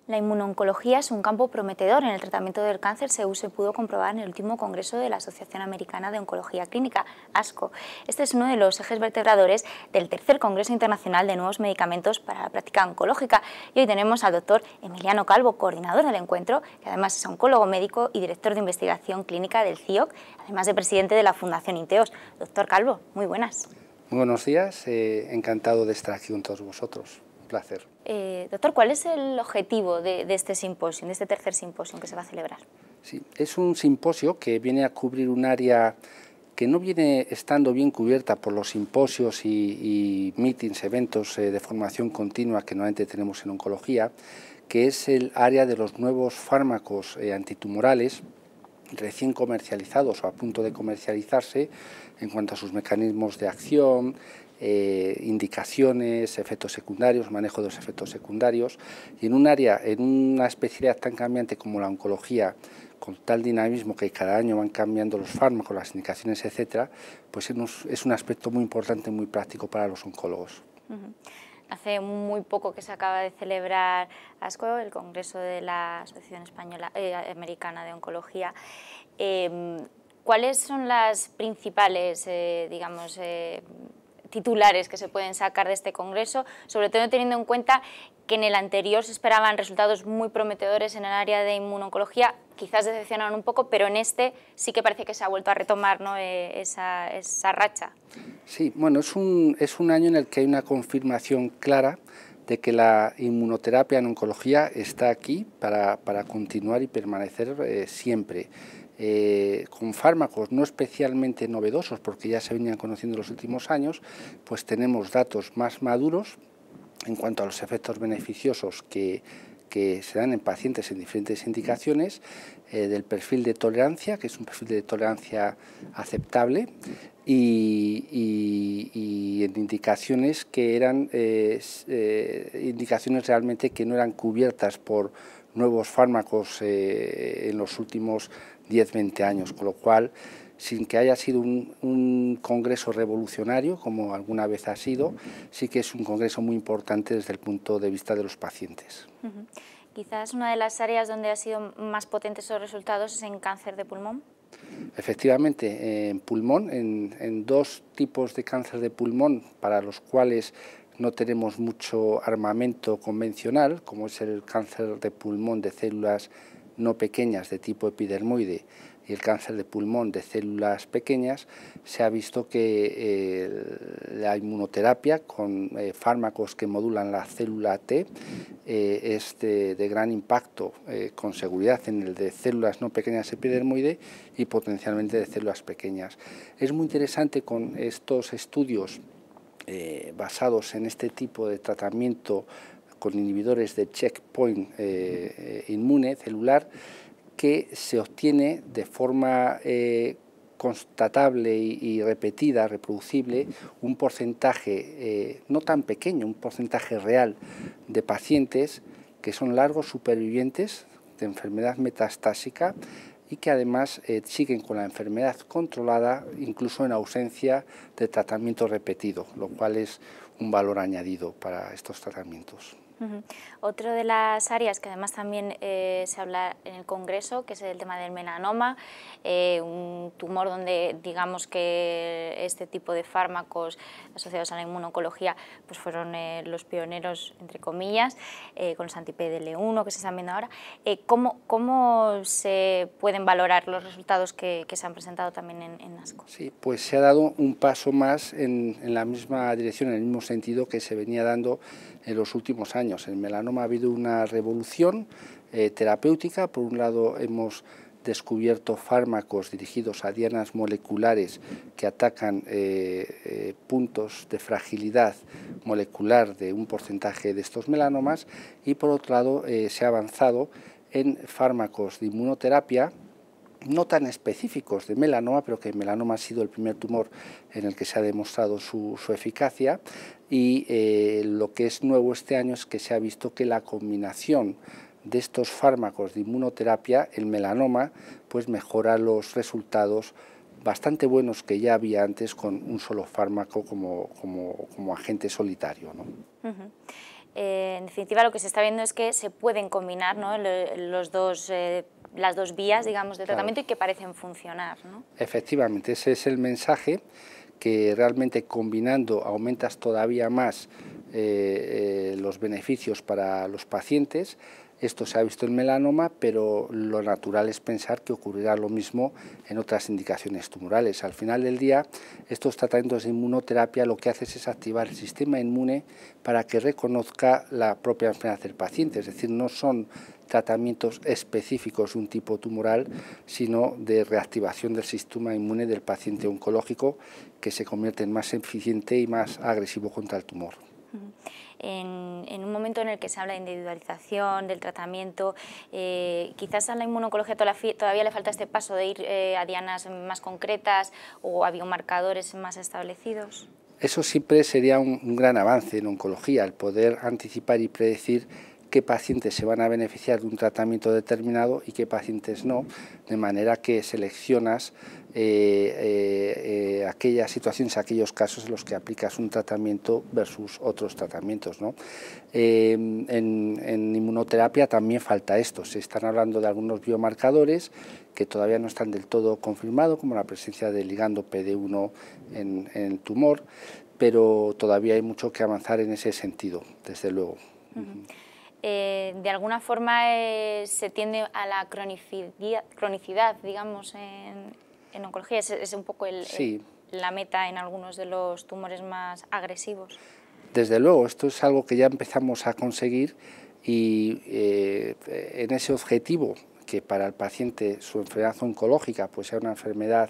La inmunoncología es un campo prometedor en el tratamiento del cáncer, según se pudo comprobar en el último congreso de la Asociación Americana de Oncología Clínica, ASCO. Este es uno de los ejes vertebradores del tercer Congreso Internacional de Nuevos Medicamentos para la Práctica Oncológica. Y hoy tenemos al doctor Emiliano Calvo, coordinador del encuentro, que además es oncólogo médico y director de investigación clínica del CIOC, además de presidente de la Fundación Inteos. Doctor Calvo, muy buenas. Muy buenos días, encantado de estar aquí con todos vosotros. Un placer. Doctor, ¿cuál es el objetivo de este simposio, de este tercer simposio que se va a celebrar? Sí, es un simposio que viene a cubrir un área que no viene estando bien cubierta por los simposios y meetings, eventos de formación continua que normalmente tenemos en oncología, que es el área de los nuevos fármacos antitumorales recién comercializados o a punto de comercializarse en cuanto a sus mecanismos de acción, indicaciones, efectos secundarios, manejo de los efectos secundarios, y en un área, en una especialidad tan cambiante como la oncología, con tal dinamismo que cada año van cambiando los fármacos, las indicaciones, etcétera, pues es un aspecto muy importante, muy práctico para los oncólogos. Hace muy poco que se acaba de celebrar ASCO, el Congreso de la Asociación Americana de Oncología. ¿Cuáles son las principales, titulares que se pueden sacar de este congreso, sobre todo teniendo en cuenta que en el anterior se esperaban resultados muy prometedores en el área de inmunoncología, quizás decepcionaron un poco, pero en este sí que parece que se ha vuelto a retomar, ¿no?, esa racha? Sí, bueno, es un año en el que hay una confirmación clara de que la inmunoterapia en oncología está aquí para continuar y permanecer siempre. Con fármacos no especialmente novedosos, porque ya se venían conociendo en los últimos años, pues tenemos datos más maduros en cuanto a los efectos beneficiosos que se dan en pacientes en diferentes indicaciones, del perfil de tolerancia, que es un perfil de tolerancia aceptable, y en indicaciones que eran indicaciones realmente que no eran cubiertas por nuevos fármacos en los últimos 10-20 años, con lo cual, sin que haya sido un congreso revolucionario, como alguna vez ha sido, sí que es un congreso muy importante desde el punto de vista de los pacientes. Quizás una de las áreas donde ha sido más potentes esos resultados es en cáncer de pulmón. Efectivamente, en pulmón, en dos tipos de cáncer de pulmón para los cuales no tenemos mucho armamento convencional, como es el cáncer de pulmón de células no pequeñas de tipo epidermoide y el cáncer de pulmón de células pequeñas, se ha visto que la inmunoterapia con fármacos que modulan la célula T es de gran impacto, con seguridad en el de células no pequeñas epidermoide y potencialmente de células pequeñas. Es muy interesante con estos estudios basados en este tipo de tratamiento con inhibidores de checkpoint inmune celular, que se obtiene de forma constatable y repetida, reproducible, un porcentaje no tan pequeño, un porcentaje real de pacientes que son largos supervivientes de enfermedad metastásica y que además siguen con la enfermedad controlada incluso en ausencia de tratamiento repetido, lo cual es un valor añadido para estos tratamientos. Otra de las áreas que además también se habla en el Congreso, que es el tema del melanoma, un tumor donde digamos que este tipo de fármacos asociados a la inmunoncología pues fueron los pioneros, entre comillas, con los anti-PDL1 que se están viendo ahora. ¿Cómo se pueden valorar los resultados que se han presentado también en ASCO? Sí, pues se ha dado un paso más en la misma dirección, en el mismo sentido que se venía dando en los últimos años. En melanoma ha habido una revolución terapéutica. Por un lado, hemos descubierto fármacos dirigidos a dianas moleculares que atacan puntos de fragilidad molecular de un porcentaje de estos melanomas, y por otro lado se ha avanzado en fármacos de inmunoterapia no tan específicos de melanoma, pero que el melanoma ha sido el primer tumor en el que se ha demostrado su eficacia, y lo que es nuevo este año es que se ha visto que la combinación de estos fármacos de inmunoterapia, el melanoma, pues mejora los resultados bastante buenos que ya había antes con un solo fármaco como agente solitario, ¿no? En definitiva, lo que se está viendo es que se pueden combinar, ¿no?, las dos vías, digamos, de tratamiento, y que parecen funcionar, ¿no? Efectivamente, ese es el mensaje, que realmente combinando aumentas todavía más los beneficios para los pacientes. Esto se ha visto en melanoma, pero lo natural es pensar que ocurrirá lo mismo en otras indicaciones tumorales. Al final del día, estos tratamientos de inmunoterapia lo que hacen es activar el sistema inmune para que reconozca la propia enfermedad del paciente, es decir, no son tratamientos específicos de un tipo tumoral, sino de reactivación del sistema inmune del paciente oncológico, que se convierte en más eficiente y más agresivo contra el tumor. En un momento en el que se habla de individualización del tratamiento, quizás a la inmunoncología todavía le falta este paso de ir a dianas más concretas o a biomarcadores más establecidos. Eso siempre sería un gran avance en oncología, el poder anticipar y predecir qué pacientes se van a beneficiar de un tratamiento determinado y qué pacientes no, de manera que seleccionas aquellas situaciones, aquellos casos en los que aplicas un tratamiento versus otros tratamientos, ¿no? En inmunoterapia también falta esto, se están hablando de algunos biomarcadores que todavía no están del todo confirmados, como la presencia del ligando PD1 en el tumor, pero todavía hay mucho que avanzar en ese sentido, desde luego. De alguna forma se tiende a la cronicidad, digamos, en oncología. Es un poco la meta en algunos de los tumores más agresivos. Desde luego, esto es algo que ya empezamos a conseguir, y en ese objetivo, que para el paciente su enfermedad oncológica pues sea una enfermedad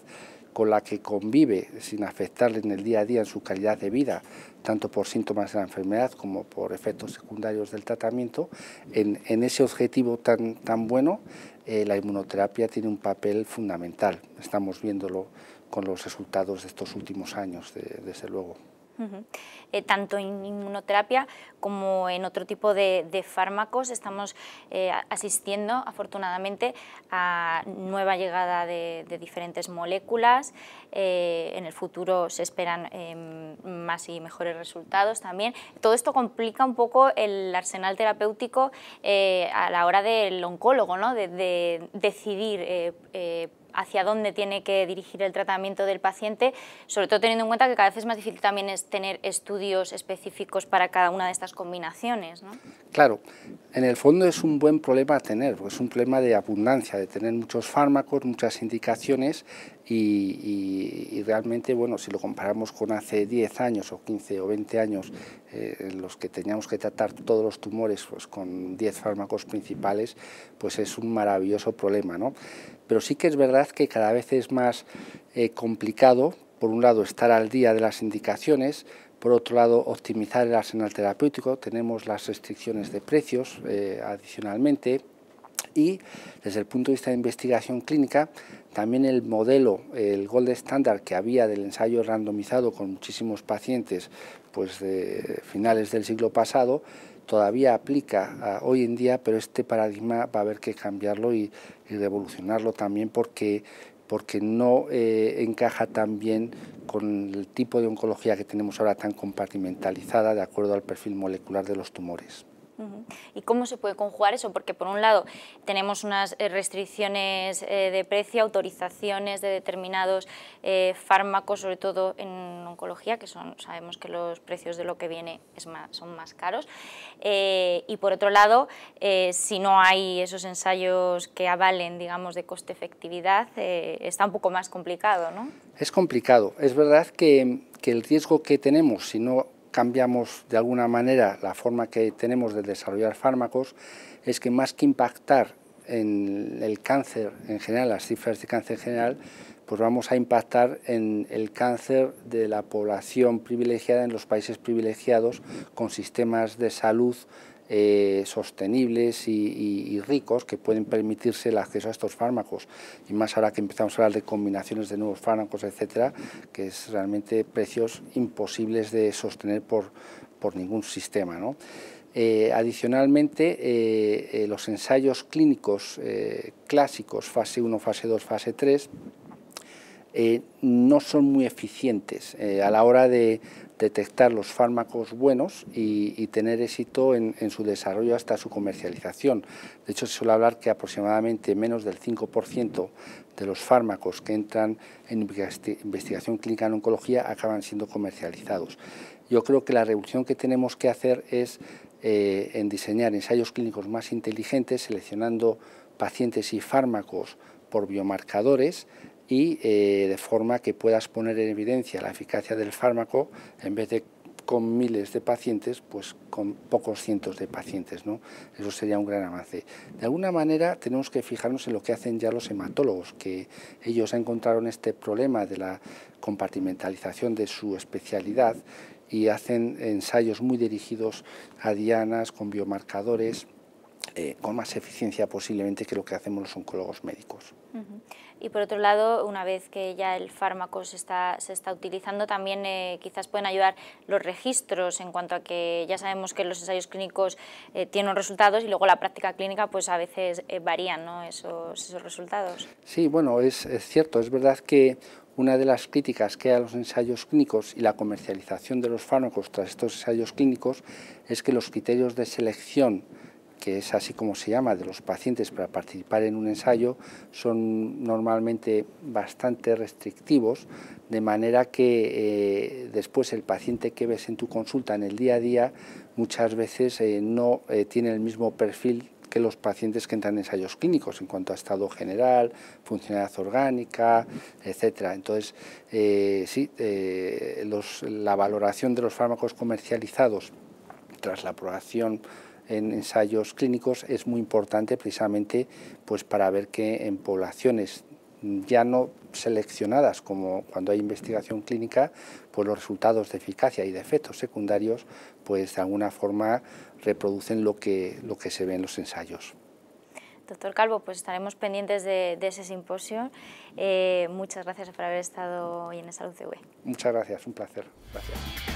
con la que convive sin afectarle en el día a día en su calidad de vida, tanto por síntomas de la enfermedad como por efectos secundarios del tratamiento, en ese objetivo tan bueno, la inmunoterapia tiene un papel fundamental. Estamos viéndolo con los resultados de estos últimos años, desde luego. Tanto en inmunoterapia como en otro tipo de fármacos estamos asistiendo afortunadamente a nueva llegada de diferentes moléculas. En el futuro se esperan más y mejores resultados también. Todo esto complica un poco el arsenal terapéutico a la hora del oncólogo, ¿no?, de decidir hacia dónde tiene que dirigir el tratamiento del paciente, sobre todo teniendo en cuenta que cada vez es más difícil también tener estudios específicos para cada una de estas combinaciones, ¿no? Claro, en el fondo es un buen problema a tener, porque es un problema de abundancia, de tener muchos fármacos, muchas indicaciones, y realmente, bueno, si lo comparamos con hace 10 años o 15 o 20 años, en los que teníamos que tratar todos los tumores pues, con 10 fármacos principales, pues es un maravilloso problema, ¿no? Pero sí que es verdad que cada vez es más complicado, por un lado, estar al día de las indicaciones, por otro lado, optimizar el arsenal terapéutico. Tenemos las restricciones de precios adicionalmente, y desde el punto de vista de investigación clínica, también el modelo, el gold standard que había del ensayo randomizado con muchísimos pacientes pues de finales del siglo pasado, todavía aplica hoy en día, pero este paradigma va a haber que cambiarlo y revolucionarlo también, porque no encaja tan bien con el tipo de oncología que tenemos ahora tan compartimentalizada de acuerdo al perfil molecular de los tumores. ¿Y cómo se puede conjugar eso? Porque por un lado tenemos unas restricciones de precio, autorizaciones de determinados fármacos, sobre todo en oncología, que sabemos que los precios de lo que viene son más caros, y por otro lado, si no hay esos ensayos que avalen, digamos, de coste-efectividad, está un poco más complicado, ¿no? Es complicado. Es verdad que el riesgo que tenemos, si no cambiamos de alguna manera la forma que tenemos de desarrollar fármacos, es que más que impactar en el cáncer en general, las cifras de cáncer en general, pues vamos a impactar en el cáncer de la población privilegiada en los países privilegiados con sistemas de salud sostenibles y ricos, que pueden permitirse el acceso a estos fármacos, y más ahora que empezamos a hablar de combinaciones de nuevos fármacos, etcétera, que es realmente precios imposibles de sostener por ningún sistema, ¿no? Adicionalmente, los ensayos clínicos clásicos, fase 1, fase 2, fase 3, no son muy eficientes a la hora de detectar los fármacos buenos y tener éxito en su desarrollo hasta su comercialización. De hecho, se suele hablar que aproximadamente menos del 5% de los fármacos que entran en investigación clínica en oncología acaban siendo comercializados. Yo creo que la revolución que tenemos que hacer es en diseñar ensayos clínicos más inteligentes, seleccionando pacientes y fármacos por biomarcadores y de forma que puedas poner en evidencia la eficacia del fármaco en vez de con miles de pacientes, pues con pocos cientos de pacientes, ¿no? Eso sería un gran avance. De alguna manera tenemos que fijarnos en lo que hacen ya los hematólogos, que ellos encontraron este problema de la compartimentalización de su especialidad y hacen ensayos muy dirigidos a dianas, con biomarcadores, con más eficiencia posiblemente que lo que hacemos los oncólogos médicos. Y por otro lado, una vez que ya el fármaco se está utilizando, también quizás pueden ayudar los registros en cuanto a que ya sabemos que los ensayos clínicos tienen unos resultados y luego la práctica clínica pues a veces varían, ¿no?, esos resultados. Sí, bueno, es cierto, es verdad que una de las críticas que hay a los ensayos clínicos y la comercialización de los fármacos tras estos ensayos clínicos es que los criterios de selección, que es así como se llama, de los pacientes para participar en un ensayo, son normalmente bastante restrictivos, de manera que después el paciente que ves en tu consulta en el día a día muchas veces no tiene el mismo perfil que los pacientes que entran en ensayos clínicos en cuanto a estado general, funcionalidad orgánica, etcétera. Entonces, sí, la valoración de los fármacos comercializados tras la aprobación en ensayos clínicos es muy importante precisamente pues para ver que en poblaciones ya no seleccionadas como cuando hay investigación clínica, pues los resultados de eficacia y de efectos secundarios pues de alguna forma reproducen lo que se ve en los ensayos. Doctor Calvo, pues estaremos pendientes de ese simposio. Muchas gracias por haber estado hoy en Salud TV. Muchas gracias, un placer. Gracias.